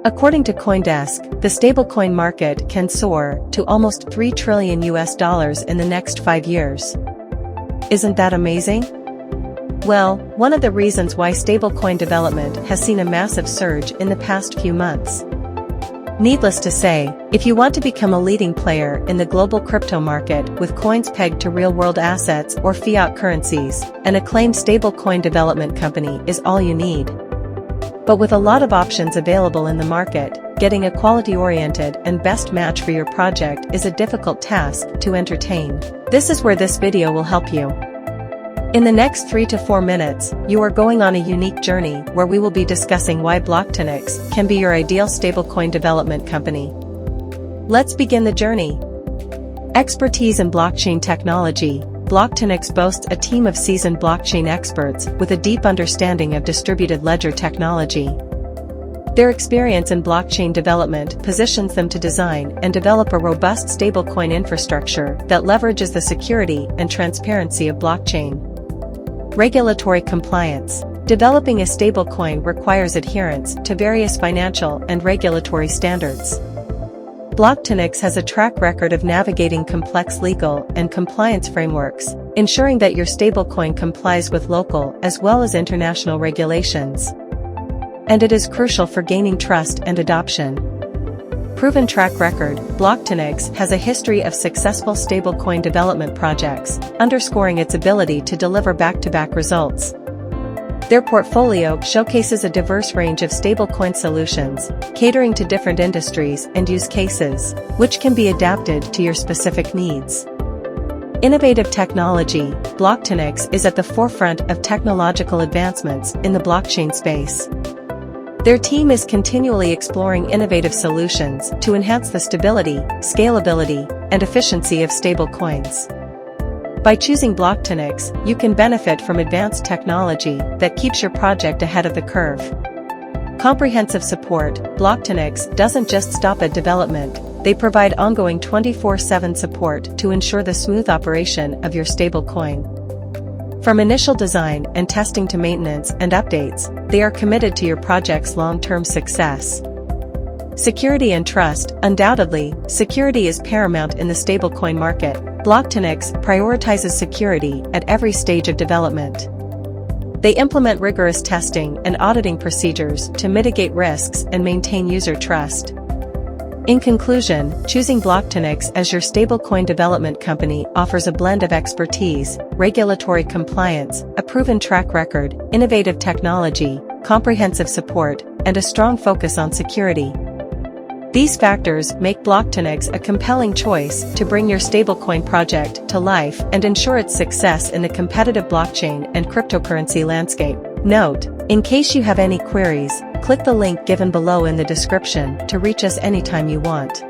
According to CoinDesk, the stablecoin market can soar to almost $3 trillion in the next 5 years. Isn't that amazing? Well, one of the reasons why stablecoin development has seen a massive surge in the past few months. Needless to say, if you want to become a leading player in the global crypto market with coins pegged to real-world assets or fiat currencies, an acclaimed stablecoin development company is all you need. But with a lot of options available in the market, getting a quality-oriented and best match for your project is a difficult task to entertain. This is where this video will help you. In the next 3 to 4 minutes, you are going on a unique journey where we will be discussing why Blocktunix can be your ideal stablecoin development company. Let's begin the journey. Expertise in blockchain technology. Blocktunix boasts a team of seasoned blockchain experts with a deep understanding of distributed ledger technology. Their experience in blockchain development positions them to design and develop a robust stablecoin infrastructure that leverages the security and transparency of blockchain. Regulatory compliance. Developing a stablecoin requires adherence to various financial and regulatory standards. Blocktunix has a track record of navigating complex legal and compliance frameworks, ensuring that your stablecoin complies with local as well as international regulations. And it is crucial for gaining trust and adoption. Proven track record. Blocktunix has a history of successful stablecoin development projects, underscoring its ability to deliver back-to-back results. Their portfolio showcases a diverse range of stablecoin solutions, catering to different industries and use cases, which can be adapted to your specific needs. Innovative technology. Blocktunix is at the forefront of technological advancements in the blockchain space. Their team is continually exploring innovative solutions to enhance the stability, scalability, and efficiency of stablecoins. By choosing Blocktunix, you can benefit from advanced technology that keeps your project ahead of the curve. Comprehensive support. Blocktunix doesn't just stop at development, they provide ongoing 24/7 support to ensure the smooth operation of your stablecoin. From initial design and testing to maintenance and updates, they are committed to your project's long-term success. Security and trust. Undoubtedly, security is paramount in the stablecoin market. Blocktunix prioritizes security at every stage of development. They implement rigorous testing and auditing procedures to mitigate risks and maintain user trust. In conclusion, choosing Blocktunix as your stablecoin development company offers a blend of expertise, regulatory compliance, a proven track record, innovative technology, comprehensive support, and a strong focus on security. These factors make Blocktunix a compelling choice to bring your stablecoin project to life and ensure its success in the competitive blockchain and cryptocurrency landscape. Note: in case you have any queries, click the link given below in the description to reach us anytime you want.